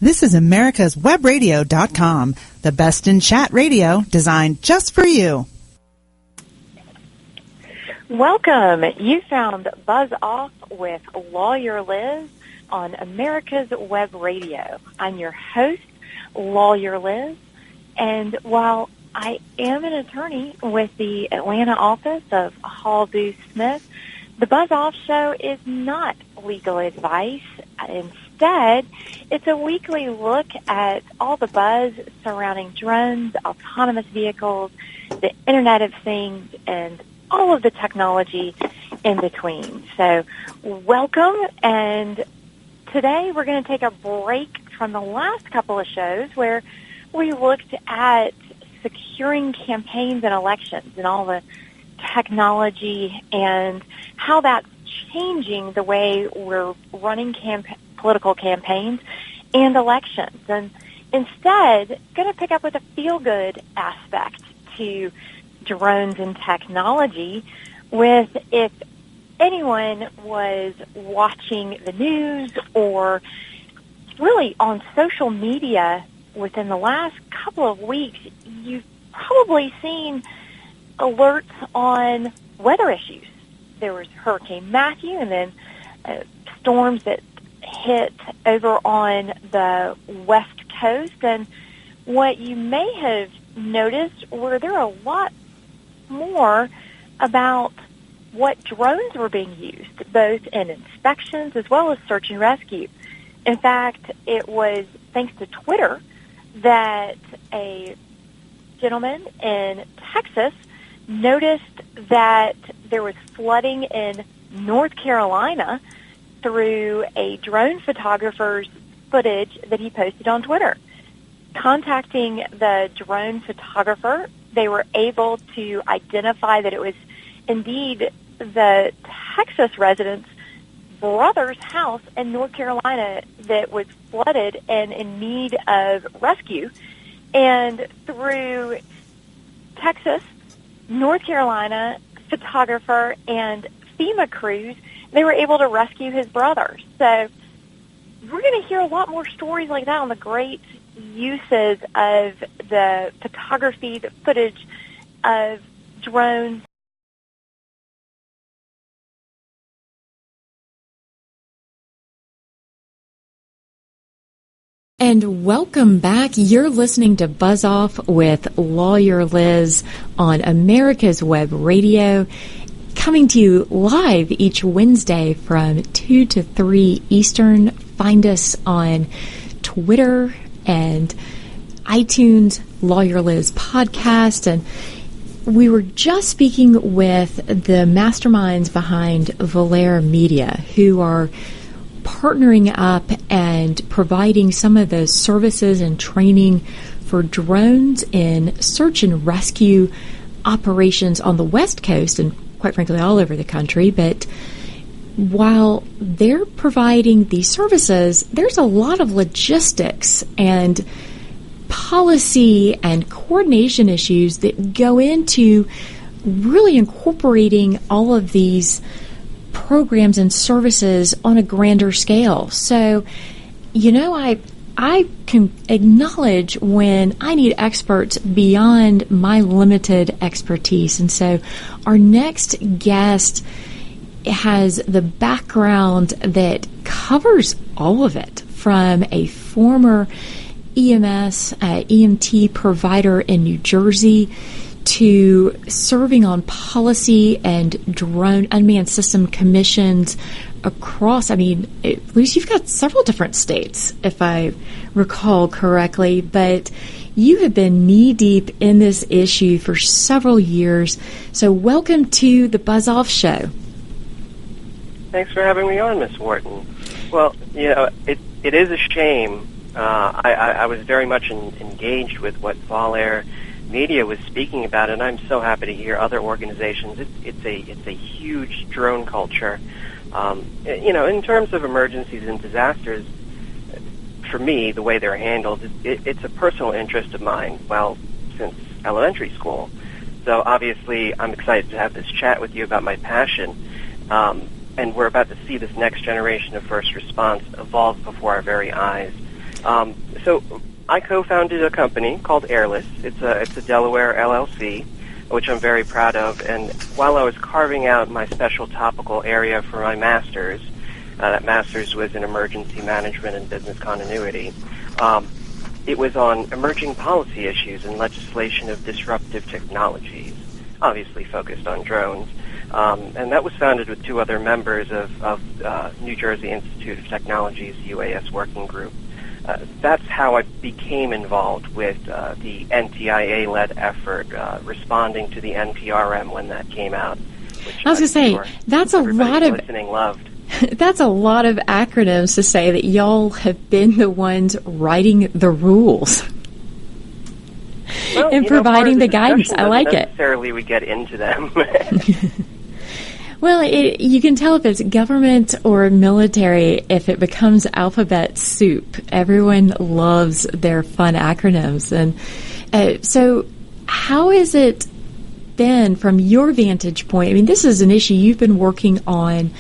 This is americaswebradio.com, the best in chat radio designed just for you. Welcome. You found Buzz Off with Lawyer Liz on America's Web Radio. I'm your host, Lawyer Liz, and while I am an attorney with the Atlanta office of Hall Booth Smith, the Buzz Off Show is not legal advice. Instead, it's a weekly look at all the buzz surrounding drones, autonomous vehicles, the Internet of Things, and all of the technology in between. So, welcome, and today we're going to take a break from the last couple of shows where we looked at securing campaigns and elections and all the technology and how that's changing the way we're running political campaigns and elections. And instead, going to pick up with a feel-good aspect to drones and technology with if anyone was watching the news or really on social media within the last couple of weeks, you've probably seen alerts on weather issues. There was Hurricane Matthew and then storms that hit over on the West Coast. And what you may have noticed were there are a lot more about what drones were being used, both in inspections as well as search and rescue. In fact, it was thanks to Twitter that a gentleman in Texas noticed that there was flooding in North Carolina through a drone photographer's footage that he posted on Twitter. Contacting the drone photographer, they were able to identify that it was indeed the Texas resident's brother's house in North Carolina that was flooded and in need of rescue. And through Texas, North Carolina photographer, and FEMA crews, they were able to rescue his brother. So we're going to hear a lot more stories like that on the great uses of the photography, the footage of drones. And welcome back. You're listening to Buzz Off with Lawyer Liz on America's Web Radio, coming to you live each Wednesday from 2 to 3 Eastern. Find us on Twitter and iTunes, Lawyer Liz Podcast. And we were just speaking with the masterminds behind Valera Media, who are partnering up and providing some of the services and training for drones in search and rescue operations on the West Coast and quite frankly all over the country. But while they're providing these services, there's a lot of logistics and policy and coordination issues that go into really incorporating all of these programs and services on a grander scale. So, you know, I can acknowledge when I need experts beyond my limited expertise. And so our next guest has the background that covers all of it, from a former EMS, EMT provider in New Jersey to serving on policy and drone unmanned system commissions across, at least you've got several different states, if I recall correctly, but you have been knee-deep in this issue for several years. So welcome to the Buzz Off Show. Thanks for having me on, Miss Wharton. Well, you know, it is a shame. I was very much engaged with what Valera Media was speaking about, and I'm so happy to hear other organizations. It's a huge drone culture. You know, in terms of emergencies and disasters, for me, the way they're handled, it's a personal interest of mine, well, since elementary school. So obviously, I'm excited to have this chat with you about my passion. And we're about to see this next generation of first response evolve before our very eyes. So I co-founded a company called Airless. It's a Delaware LLC, which I'm very proud of. And while I was carving out my special topical area for my master's, that master's was in emergency management and business continuity, it was on emerging policy issues and legislation of disruptive technologies, obviously focused on drones. And that was founded with two other members of New Jersey Institute of Technology's UAS working group. That's how I became involved with the NTIA-led effort, responding to the NPRM when that came out. Which I was going to say, that's a lot of listening loved. That's a lot of acronyms to say that y'all have been the ones writing the rules and providing the guidance. I like it. Necessarily, we get into them. Well, you can tell if it's government or military if it becomes alphabet soup. Everyone loves their fun acronyms. And so how has it been from your vantage point? I mean, this is an issue you've been working on,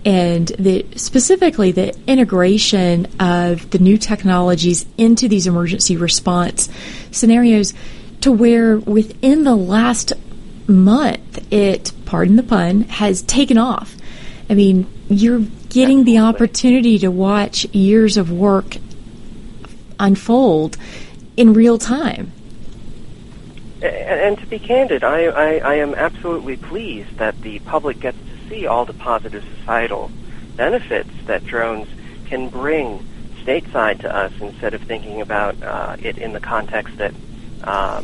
and specifically the integration of the new technologies into these emergency response scenarios, to where within the last month, it, pardon the pun, has taken off. I mean, you're getting the opportunity to watch years of work unfold in real time. And to be candid, I am absolutely pleased that the public gets to see all the positive societal benefits that drones can bring stateside to us, instead of thinking about it in the context that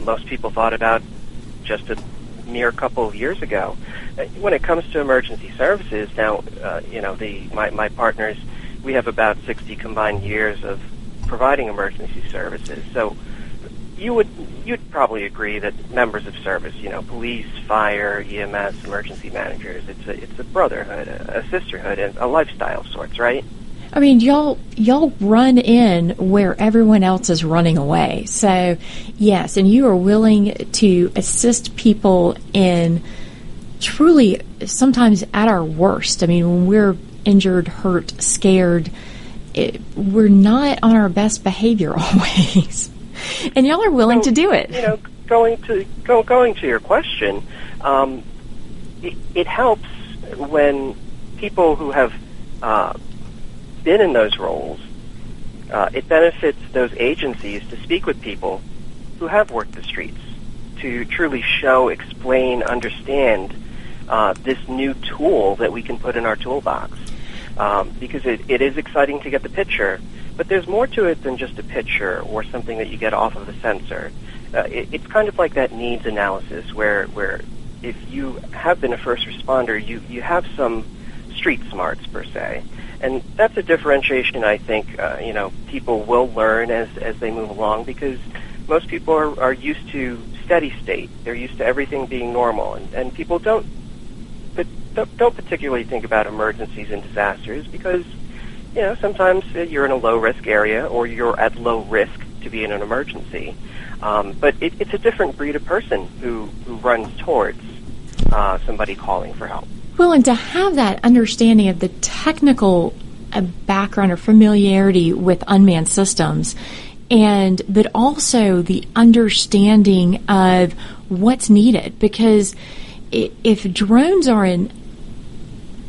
most people thought about just a mere couple of years ago. When it comes to emergency services, now, my partners, we have about 60 combined years of providing emergency services. So you'd probably agree that members of service, police, fire, EMS, emergency managers, it's a brotherhood, a sisterhood, and a lifestyle of sorts, right? I mean, y'all run in where everyone else is running away. So, yes, and you are willing to assist people in truly sometimes at our worst. I mean, when we're injured, hurt, scared, we're not on our best behavior always. And y'all are willing to do it. Going to your question, it helps when people who have been in those roles, it benefits those agencies to speak with people who have worked the streets, to truly show, explain, understand this new tool that we can put in our toolbox. Because it is exciting to get the picture, but there's more to it than just a picture or something that you get off of the sensor. It's kind of like that needs analysis, where if you have been a first responder, you have some street smarts, per se. And that's a differentiation I think people will learn as they move along, because most people are used to steady state. They're used to everything being normal, and people don't particularly think about emergencies and disasters, because sometimes you're in a low risk area, or you're at low risk to be in an emergency. But it's a different breed of person who runs towards somebody calling for help. Well, and to have that understanding of the technical background or familiarity with unmanned systems, but also the understanding of what's needed, because if drones are in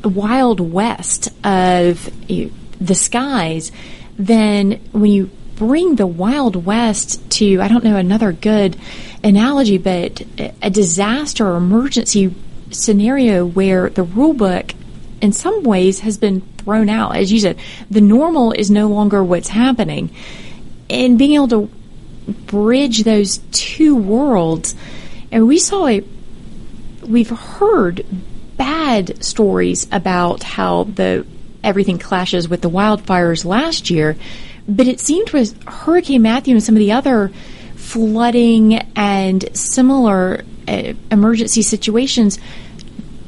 the wild west of the skies, then when you bring the Wild West to, I don't know another good analogy, but a disaster or emergency scenario where the rule book in some ways has been thrown out. As you said, the normal is no longer what's happening. And being able to bridge those two worlds, and we've heard bad stories about how everything clashes with the wildfires last year, but it seemed with Hurricane Matthew and some of the other flooding and similar emergency situations,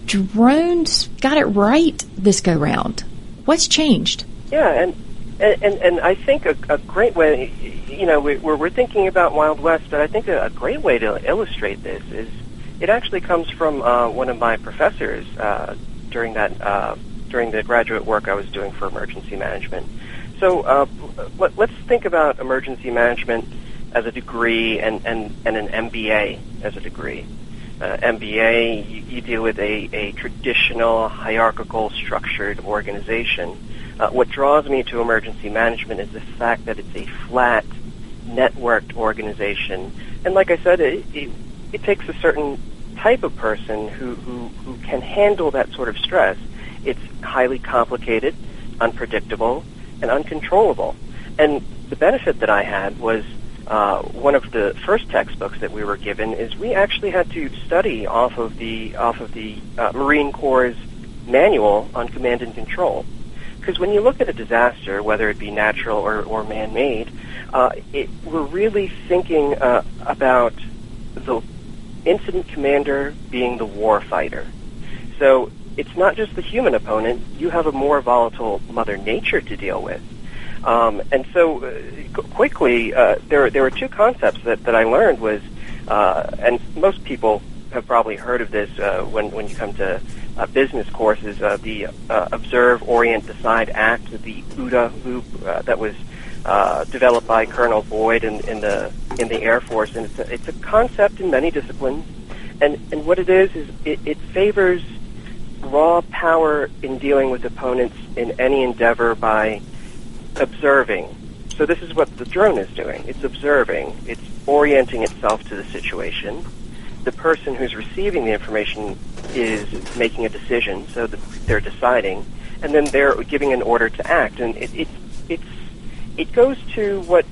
drones got it right this go round. What's changed? Yeah, and I think a great way, we're thinking about Wild West, but I think a great way to illustrate this is it actually comes from one of my professors during the graduate work I was doing for emergency management. So let's think about emergency management as a degree and an MBA as a degree. MBA, you deal with a traditional, hierarchical, structured organization. What draws me to emergency management is the fact that it's a flat, networked organization. And like I said, it takes a certain type of person who can handle that sort of stress. It's highly complicated, unpredictable, and uncontrollable. And the benefit that I had was one of the first textbooks that we were given is we actually had to study off of the Marine Corps' manual on command and control. Because when you look at a disaster, whether it be natural or man-made, we're really thinking about the incident commander being the war fighter. So it's not just the human opponent. You have a more volatile Mother Nature to deal with. And so quickly, there were two concepts that I learned was, and most people have probably heard of this when you come to business courses, the Observe, Orient, Decide, Act, the OODA loop that was developed by Colonel Boyd in the Air Force, and it's a concept in many disciplines. And what it is it favors raw power in dealing with opponents in any endeavor by observing. So this is what the drone is doing. It's observing. It's orienting itself to the situation. The person who's receiving the information is making a decision, so that they're deciding, and then they're giving an order to act. And it goes to what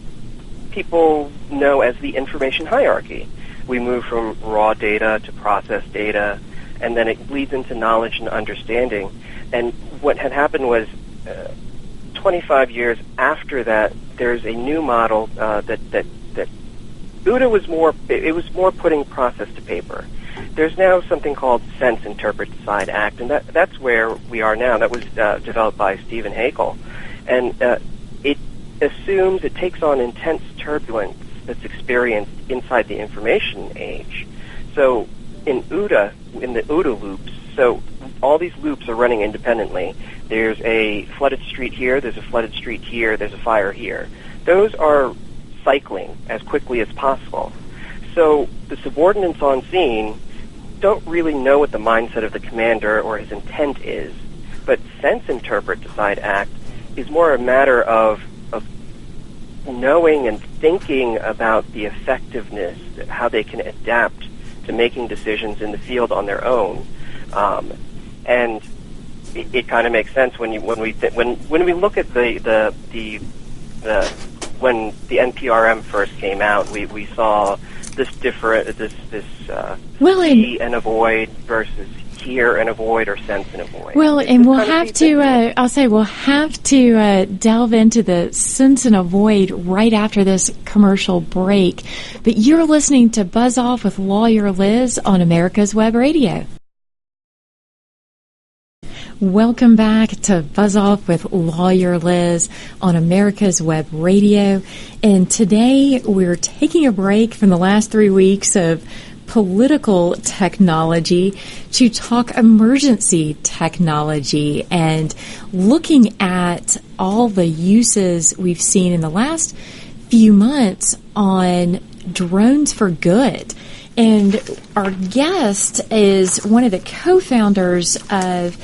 people know as the information hierarchy. We move from raw data to processed data, and then it leads into knowledge and understanding. And what had happened was 25 years after that, there's a new model that OODA was more putting process to paper. There's now something called Sense, Interpret, Decide, Act, and that's where we are now. That was developed by Stephen Haeckel, and it takes on intense turbulence that's experienced inside the information age. So in the OODA loops, so all these loops are running independently. There's a flooded street here, there's a flooded street here, there's a fire here. Those are cycling as quickly as possible. So the subordinates on scene don't really know what the mindset of the commander or his intent is, but Sense, Interpret, Decide, Act is more a matter of knowing and thinking about the effectiveness, how they can adapt to making decisions in the field on their own. And it kind of makes sense when we look at when the NPRM first came out, we saw this see and avoid versus hear and avoid or sense and avoid. Well, and we'll have to, we'll have to delve into the sense and avoid right after this commercial break. But you're listening to Buzz Off with Lawyer Liz on America's Web Radio. Welcome back to Buzz Off with Lawyer Liz on America's Web Radio. And today we're taking a break from the last 3 weeks of political technology to talk emergency technology and looking at all the uses we've seen in the last few months on drones for good. And our guest is one of the co-founders of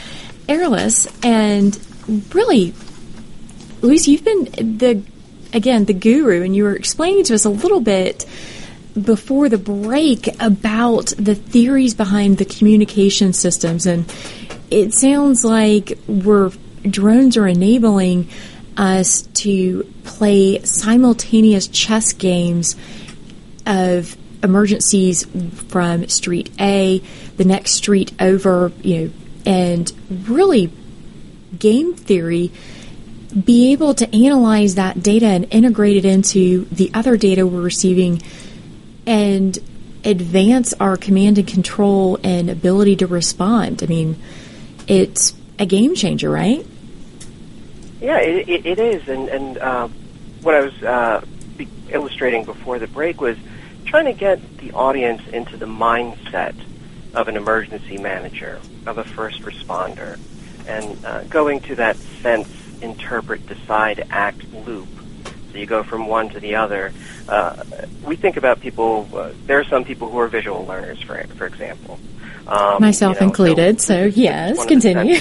Airless, and really, Luis, you've been the guru, and you were explaining to us a little bit before the break about the theories behind the communication systems, and it sounds like drones are enabling us to play simultaneous chess games of emergencies from street A, the next street over, and really game theory, be able to analyze that data and integrate it into the other data we're receiving and advance our command and control and ability to respond. I mean, it's a game changer, right? Yeah, it is. And what I was illustrating before the break was trying to get the audience into the mindset of an emergency manager, of a first responder, and going to that sense interpret, decide, act loop. So you go from one to the other. We think about people, there are some people who are visual learners, for example. Myself included, so yes, continue.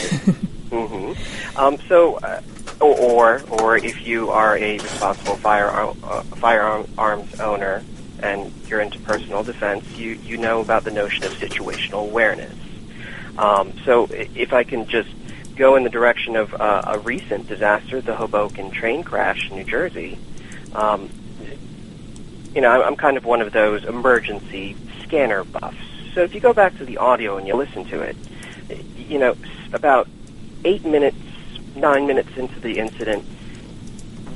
Or if you are a responsible firearms owner and you're into personal defense, you know about the notion of situational awareness. So if I can just go in the direction of a recent disaster, the Hoboken train crash in New Jersey, I'm kind of one of those emergency scanner buffs. So if you go back to the audio and you listen to it, about 9 minutes into the incident,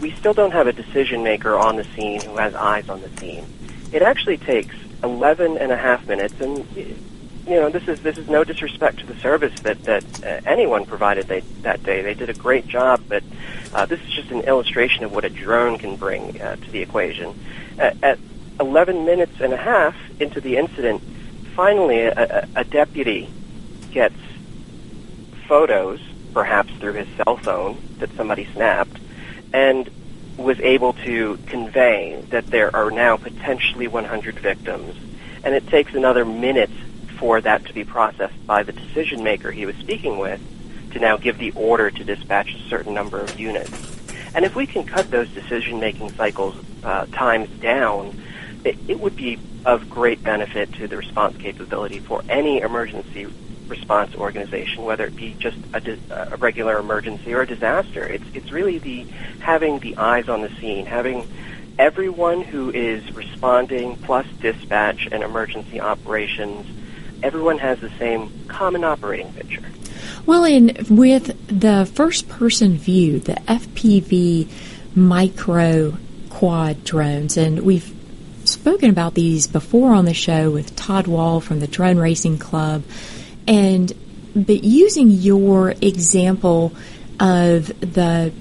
we still don't have a decision maker on the scene who has eyes on the scene. It actually takes 11 and a half minutes, and this is no disrespect to the service that anyone provided that day. They did a great job, but this is just an illustration of what a drone can bring to the equation. At 11 minutes and a half into the incident, finally a deputy gets photos, perhaps through his cell phone that somebody snapped, and was able to convey that there are now potentially 100 victims. And it takes another minute for that to be processed by the decision maker he was speaking with to now give the order to dispatch a certain number of units. And if we can cut those decision-making cycles times down, it would be of great benefit to the response capability for any emergency response organization, whether it be just a regular emergency or a disaster. It's really having the eyes on the scene, having everyone who is responding plus dispatch and emergency operations, everyone has the same common operating picture. Well, and with the first-person view, the FPV micro quad drones, and we've spoken about these before on the show with Todd Wall from the Drone Racing Club, but using your example of the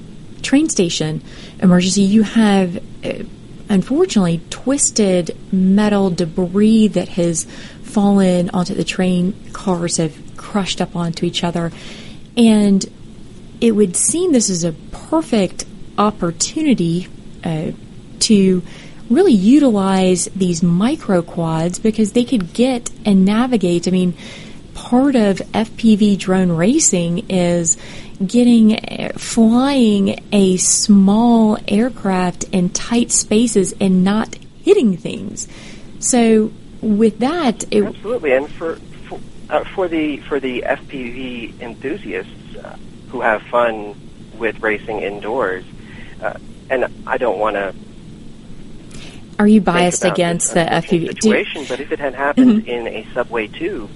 train station emergency, you have unfortunately twisted metal debris that has fallen onto the train. Cars have crushed up onto each other, and it would seem this is a perfect opportunity to really utilize these micro quads, because they could get and navigate. I mean, part of FPV drone racing is flying a small aircraft in tight spaces and not hitting things. So with that, absolutely, and for the FPV enthusiasts who have fun with racing indoors, and I don't want to. Are you biased against the FPV situation? But if it had happened in a subway tube,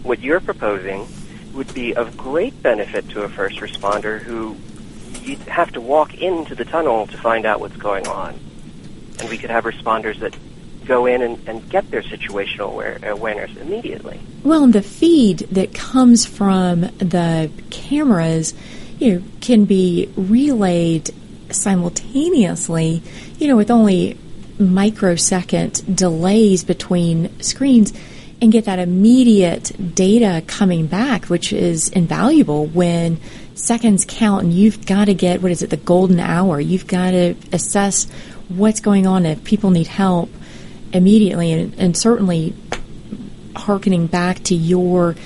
what you're proposing would be of great benefit to a first responder who you'd have to walk into the tunnel to find out what's going on. And we could have responders that go in and get their situational awareness immediately. Well, and the feed that comes from the cameras, can be relayed simultaneously, with only microsecond delays between screens, and get that immediate data coming back, which is invaluable when seconds count and you've got to get, the golden hour. You've got to assess what's going on if people need help immediately, and certainly hearkening back to your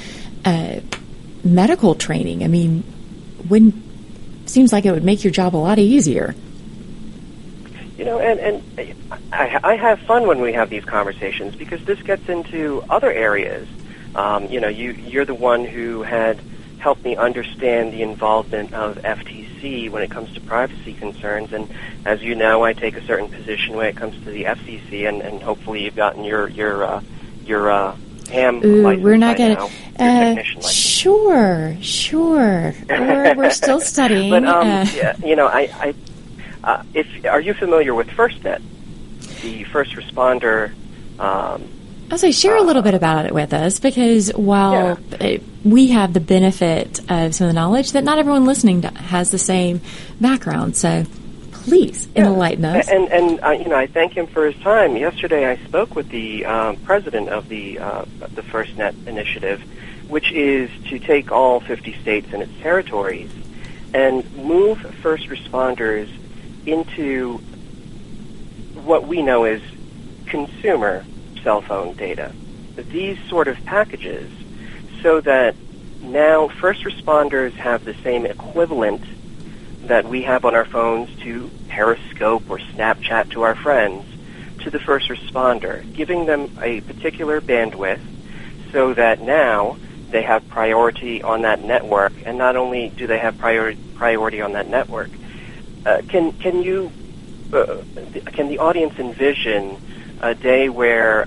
medical training. I mean, seems like it would make your job a lot easier. And I have fun when we have these conversations, because this gets into other areas. You're the one who had helped me understand the involvement of FTC when it comes to privacy concerns, and as you know, I take a certain position when it comes to the FCC, and hopefully you've gotten your ham license. We're not going to. Sure. We're still studying. But are you familiar with FirstNet, the first responder? I'll say share a little bit about it with us, because while we have the benefit of some of the knowledge, that not everyone listening has the same background. So please enlighten us. And I thank him for his time. Yesterday I spoke with the president of the FirstNet initiative, which is to take all 50 states and its territories and move first responders into what we know as consumer cell phone data. These sort of packages, so that now first responders have the same equivalent that we have on our phones to Periscope or Snapchat to our friends, to the first responder, giving them a particular bandwidth so that now they have priority on that network. And not only do they have priority on that network, can the audience envision a day where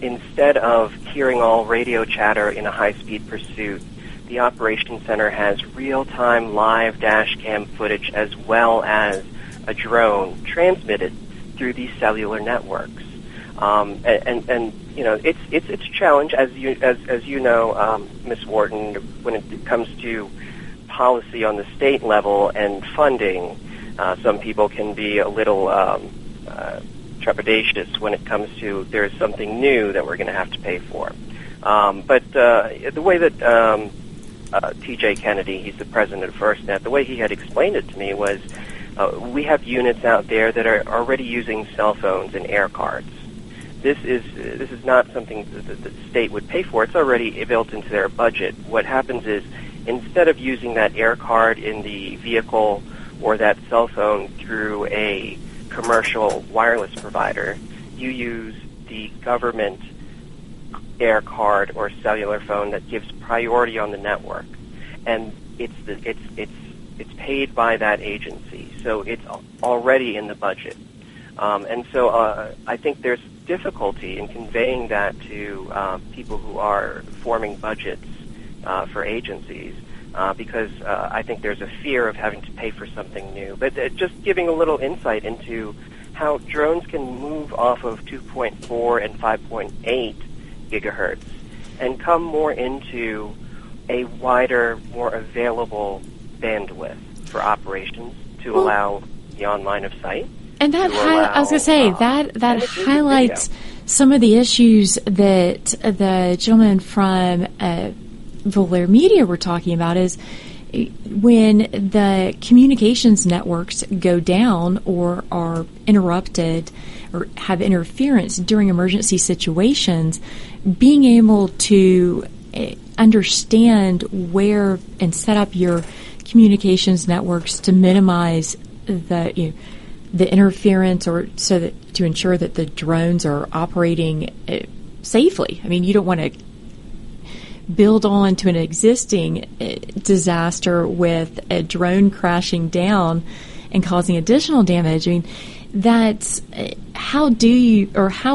instead of hearing all radio chatter in a high-speed pursuit, the Operations Center has real-time live dash cam footage as well as a drone transmitted through these cellular networks? And you know, it's a challenge, as you know, Ms. Wharton, when it comes to policy on the state level and funding. Some people can be a little trepidatious when it comes to there's something new that we're going to have to pay for. But the way that T.J. Kennedy, he's the president of FirstNet, the way he had explained it to me was we have units out there that are already using cell phones and air cards. This is not something that the state would pay for. It's already built into their budget. What happens is, instead of using that air card in the vehicle or that cell phone through a commercial wireless provider, you use the government air card or cellular phone that gives priority on the network, and it's paid by that agency, so it's already in the budget. And so I think there's difficulty in conveying that to people who are forming budgets for agencies, because I think there's a fear of having to pay for something new. But just giving a little insight into how drones can move off of 2.4 and 5.8 gigahertz and come more into a wider, more available bandwidth for operations to allow beyond line of sight. And that I was going to say that highlights some of the issues that the gentleman from Volair Media were talking about, is when the communications networks go down or are interrupted or have interference during emergency situations, being able to understand where and set up your communications networks to minimize the interference, or so that to ensure that the drones are operating safely. I mean, you don't want to build on to an existing disaster with a drone crashing down and causing additional damage. I mean, that's how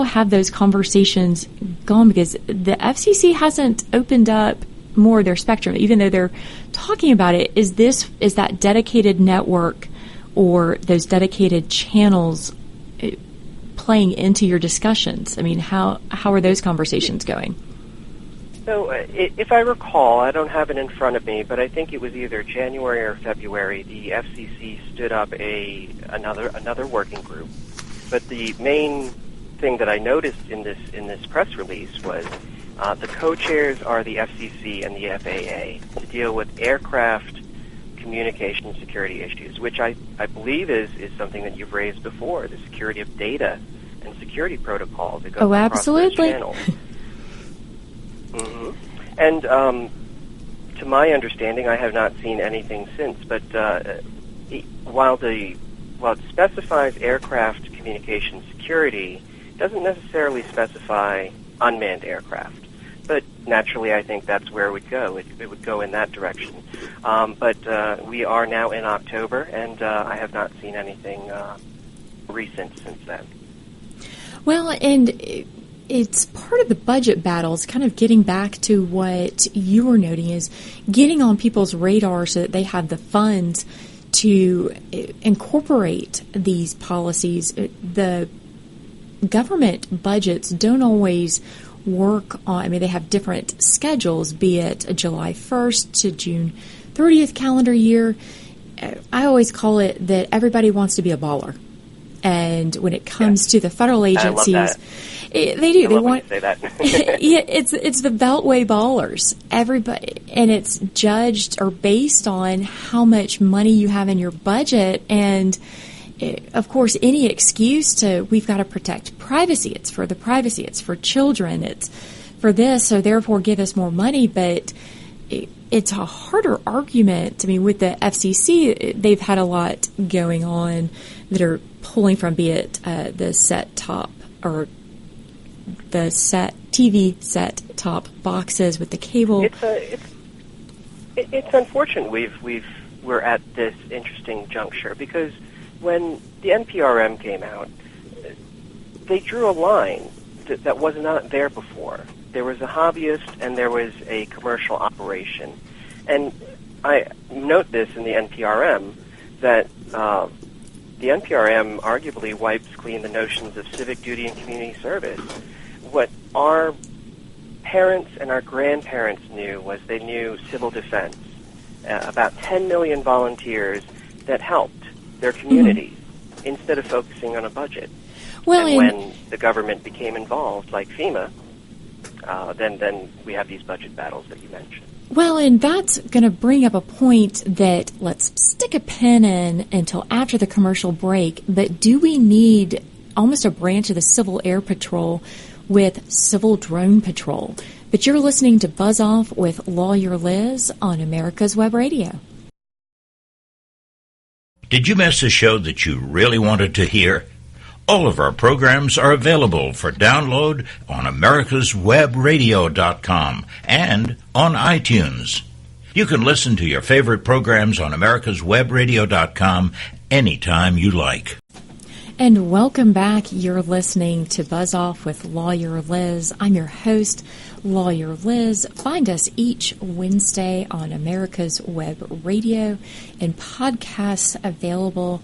have those conversations gone? Because the FCC hasn't opened up more of their spectrum, even though they're talking about it. Is that dedicated network or those dedicated channels playing into your discussions? I mean, how are those conversations going? So if I recall, I don't have it in front of me, but I think it was either January or February, the FCC stood up another working group. But the main thing that I noticed in this press release was the co-chairs are the FCC and the FAA to deal with aircraft communication security issues, which I believe is something that you've raised before, the security of data and security protocols that go across those channels. Mm-hmm. And to my understanding, I have not seen anything since, but while it specifies aircraft communication security, it doesn't necessarily specify unmanned aircraft. But naturally, I think that's where it would go. It would go in that direction. But we are now in October, and I have not seen anything recent since then. Well, and it's part of the budget battles, kind of getting back to what you were noting, is getting on people's radar so that they have the funds to incorporate these policies. The government budgets don't always work on, I mean, they have different schedules, be it a July 1st to June 30th calendar year. I always call it that everybody wants to be a baller. And when it comes to the federal agencies, I love that. They do. I They love when want you say that. yeah, it's the Beltway ballers. Everybody, and it's judged or based on how much money you have in your budget, and of course, any excuse to we've got to protect privacy. It's for the privacy. It's for children. It's for this. So therefore, give us more money. But it's a harder argument. I mean, with the FCC, they've had a lot going on that are pulling from, be it the set top or the set TV set top boxes with the cable. It's unfortunate we're at this interesting juncture, because when the NPRM came out, they drew a line that was not there before. There was a hobbyist and there was a commercial operation. And I note this in the NPRM, that the NPRM arguably wipes clean the notions of civic duty and community service. What our parents and our grandparents knew was they knew civil defense, about 10 million volunteers that helped their communities instead of focusing on a budget. Well, and when the government became involved, like FEMA, then we have these budget battles that you mentioned. Well, and that's going to bring up a point that let's stick a pin in until after the commercial break. But do we need almost a branch of the Civil Air Patrol with Civil Drone Patrol? But you're listening to Buzz Off with Lawyer Liz on America's Web Radio. Did you miss a show that you really wanted to hear? All of our programs are available for download on americaswebradio.com and on iTunes. You can listen to your favorite programs on americaswebradio.com anytime you like. And welcome back. You're listening to Buzz Off with Lawyer Liz. I'm your host, Lawyer Liz. Find us each Wednesday on America's Web Radio, and podcasts available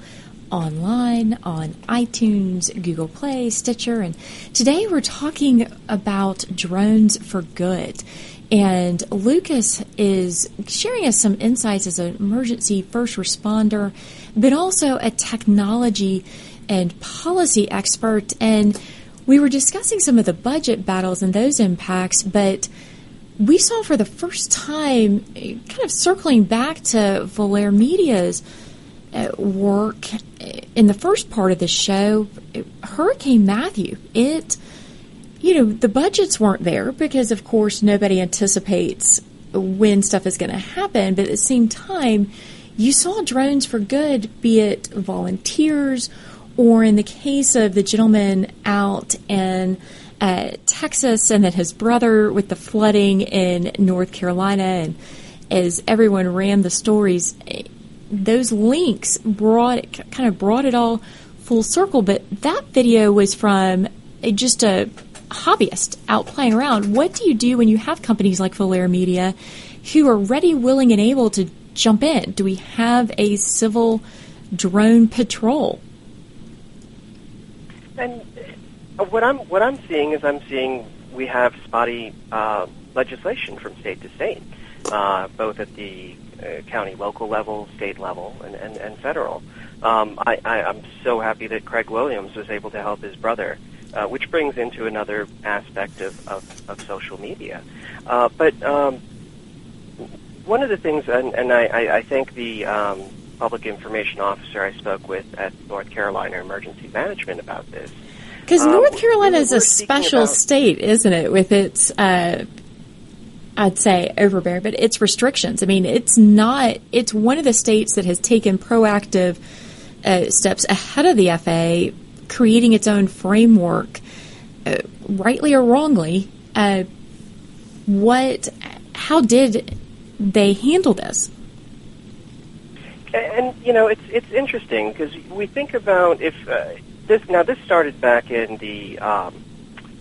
online on iTunes, Google Play, Stitcher. And today we're talking about drones for good. And Lucas is sharing us some insights as an emergency first responder, but also a technology and policy expert. And we were discussing some of the budget battles and those impacts, but we saw for the first time, kind of circling back to Volair Media's work in the first part of the show, Hurricane Matthew, the budgets weren't there because, of course, nobody anticipates when stuff is going to happen. But at the same time, you saw drones for good, be it volunteers or in the case of the gentleman out in Texas and then his brother with the flooding in North Carolina. And as everyone ran the stories, those links brought it all full circle. But that video was from just a hobbyist out playing around. What do you do when you have companies like Volair Media who are ready, willing, and able to jump in? Do we have a civil drone patrol? And what I'm seeing is we have spotty legislation from state to state, both at the county, local level, state level, and federal. I'm so happy that Craig Williams was able to help his brother, which brings into another aspect of social media. But one of the things, and I thank the public information officer I spoke with at North Carolina Emergency Management about this. Because North Carolina is a special state, isn't it, with its, I'd say, overbearing, but its restrictions. I mean, it's one of the states that has taken proactive steps ahead of the FAA, creating its own framework, rightly or wrongly. How did they handle this? And it's interesting because we think about if this started back in the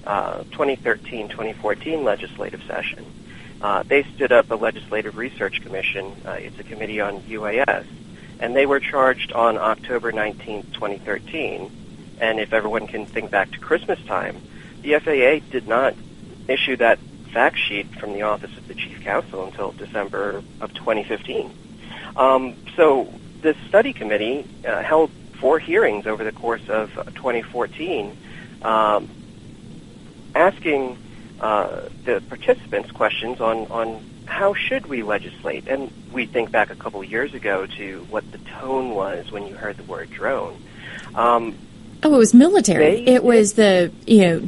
2013-2014 legislative session. They stood up a legislative research commission. It's a committee on UAS, and they were charged on October 19th, 2013. And if everyone can think back to Christmas time, the FAA did not issue that fact sheet from the Office of the Chief Counsel until December of 2015. So this study committee held 4 hearings over the course of 2014, asking the participants questions on how should we legislate. And we think back a couple of years ago to what the tone was when you heard the word drone. It was military. It was the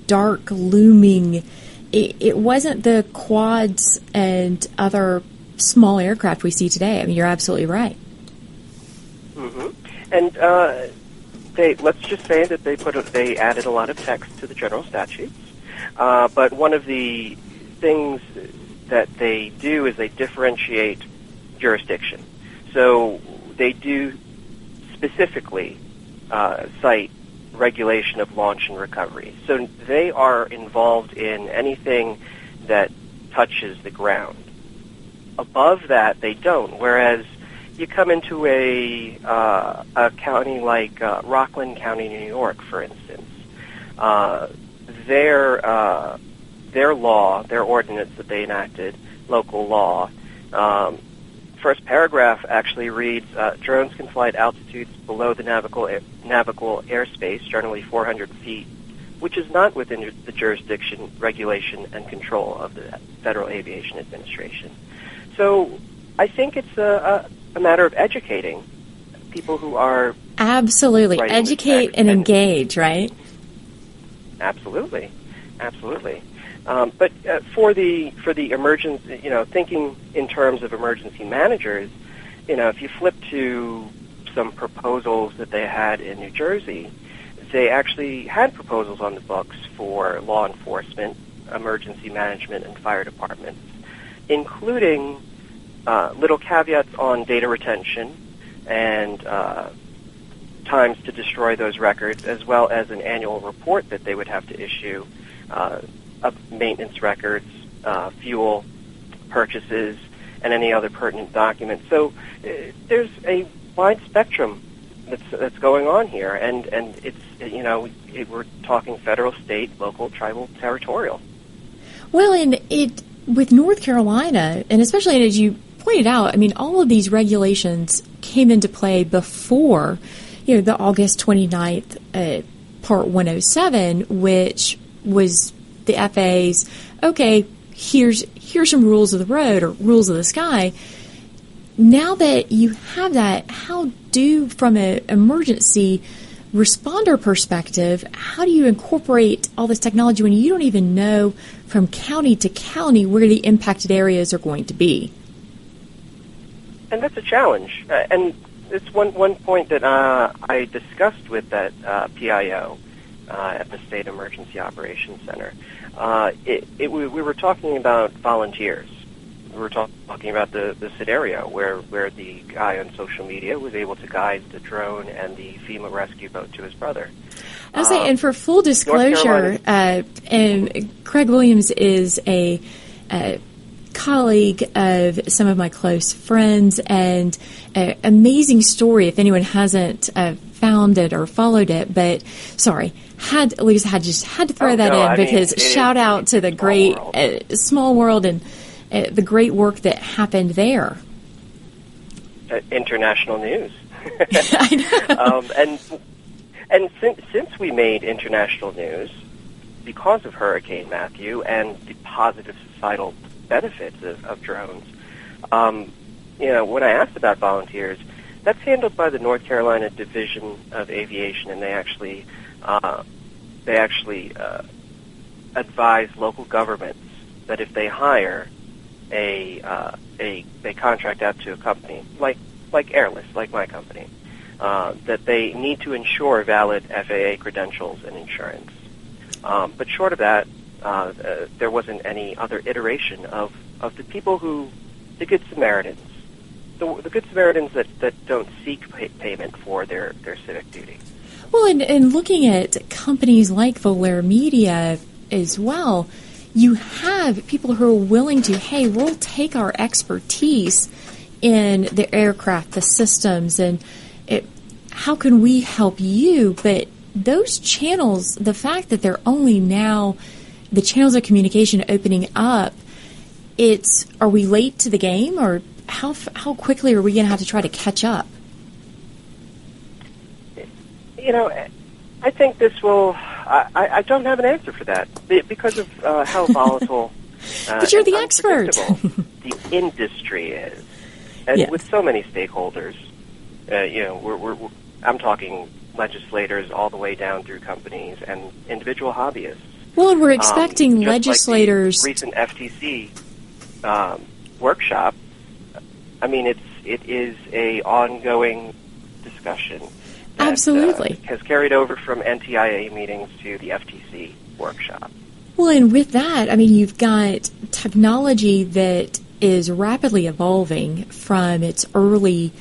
dark looming. It wasn't the quads and other small aircraft we see today. I mean, you're absolutely right. Mm-hmm. And let's just say that they added a lot of text to the general statutes. But one of the things that they do is they differentiate jurisdiction. So they do specifically cite regulation of launch and recovery. So they are involved in anything that touches the ground. Above that, they don't. Whereas you come into a county like Rockland County, New York, for instance, their law, their ordinance that they enacted, local law, first paragraph actually reads, drones can fly at altitudes below the navigable airspace, generally 400 feet, which is not within the jurisdiction, regulation, and control of the Federal Aviation Administration. So I think it's a matter of educating people who are... Absolutely. Educate and engage, right? Absolutely. Absolutely. But for the emergency, thinking in terms of emergency managers, if you flip to some proposals that they had in New Jersey, they actually had proposals on the books for law enforcement, emergency management, and fire departments, including little caveats on data retention and times to destroy those records, as well as an annual report that they would have to issue of maintenance records, fuel purchases, and any other pertinent documents. So there's a wide spectrum that's going on here, and it's we're talking federal, state, local, tribal, territorial. Well, and with North Carolina, and especially as you pointed out, I mean, all of these regulations came into play before, the August 29th Part 107, which was the FAA's, okay, here's some rules of the road or rules of the sky. Now that you have that, how do, from an emergency responder perspective, how do you incorporate all this technology when you don't even know from county to county where the impacted areas are going to be? And that's a challenge. And it's one point that I discussed with that PIO at the State Emergency Operations Center. We were talking about volunteers. We were talking about the scenario where the guy on social media was able to guide the drone and the FEMA rescue boat to his brother. I was saying, and for full disclosure, and Craig Williams is a colleague of some of my close friends, and amazing story if anyone hasn't found it or followed it. But sorry, had to throw that in because shout out to the great small world and the great work that happened there. International news. I know. And since we made international news because of Hurricane Matthew and the positive societal benefits of drones, when I asked about volunteers, that's handled by the North Carolina Division of Aviation, and they actually advise local governments that if they hire they contract out to a company like Airless, like my company, that they need to ensure valid FAA credentials and insurance. But short of that, there wasn't any other iteration of the people the Good Samaritans, the Good Samaritans that don't seek payment for their civic duty. Well, and looking at companies like Volair Media as well, you have people who are willing to, hey, we'll take our expertise in the aircraft, the systems, and how can we help you? But those channels, the fact that they're only now the channels of communication opening up, are we late to the game, or how quickly are we going to have to try to catch up? I think this will. I don't have an answer for that because of how volatile. But you're the expert. The industry is, and yes. with so many stakeholders, I'm talking legislators all the way down through companies and individual hobbyists. Well, and we're expecting just legislators. Like the recent FTC workshop. I mean, it is a ongoing discussion. That, absolutely. Has carried over from NTIA meetings to the FTC workshop. Well, and with that, I mean, you've got technology that is rapidly evolving from its early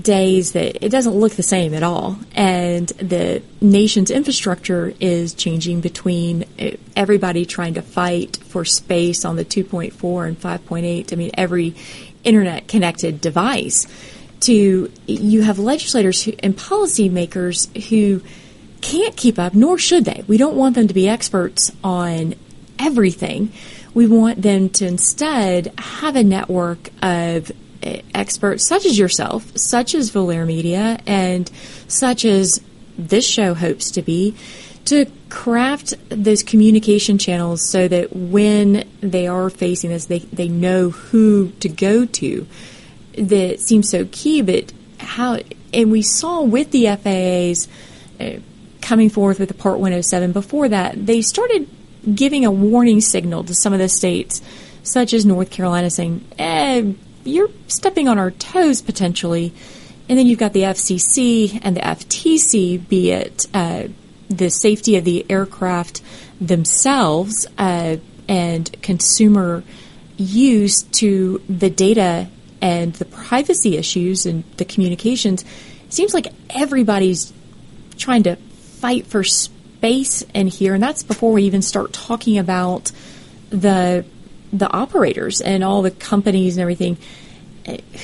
days that it doesn't look the same at all. And the nation's infrastructure is changing between everybody trying to fight for space on the 2.4 and 5.8. I mean, every internet-connected device. You have legislators and policymakers who can't keep up, nor should they. We don't want them to be experts on everything. We want them to instead have a network of experts such as yourself, such as Volair Media, and such as this show hopes to be, to craft those communication channels so that when they are facing this, they know who to go to. That seems so key, but how, and we saw with the FAA's coming forth with the Part 107 before that, they started giving a warning signal to some of the states, such as North Carolina, saying, you're stepping on our toes potentially. And then you've got the FCC and the FTC, be it the safety of the aircraft themselves and consumer use to the data and the privacy issues and the communications. It seems like everybody's trying to fight for space in here, and that's before we even start talking about the operators and all the companies and everything.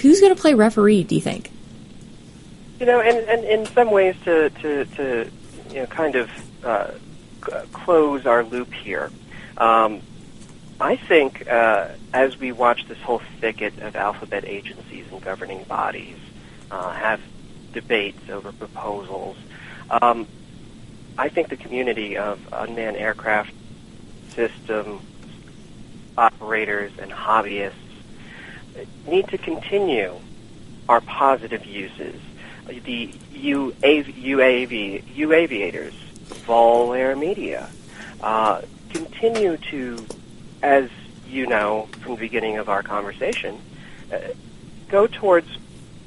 Who's going to play referee, do you think? And in some ways to kind of close our loop here, I think as we watch this whole thicket of alphabet agencies and governing bodies have debates over proposals, I think the community of unmanned aircraft system operators and hobbyists need to continue our positive uses. The UAviators, Volair Media, continue to, as you know from the beginning of our conversation, go towards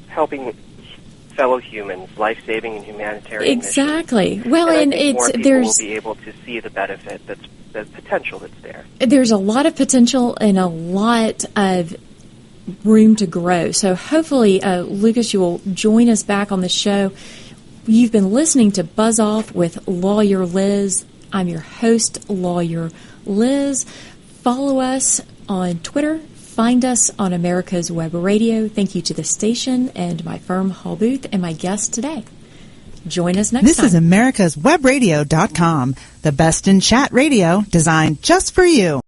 helping fellow humans, life-saving and humanitarian exactly. missions. Well, and I think more people there's will be able to see the benefit, the potential that's there. There's a lot of potential and a lot of room to grow. So hopefully, Lucas, you will join us back on the show. You've been listening to Buzz Off with Lawyer Liz. I'm your host, Lawyer Liz. Follow us on Twitter. Find us on America's Web Radio. Thank you to the station and my firm, Hall Booth, and my guest today. Join us next time. This is America'sWebRadio.com, the best in chat radio designed just for you.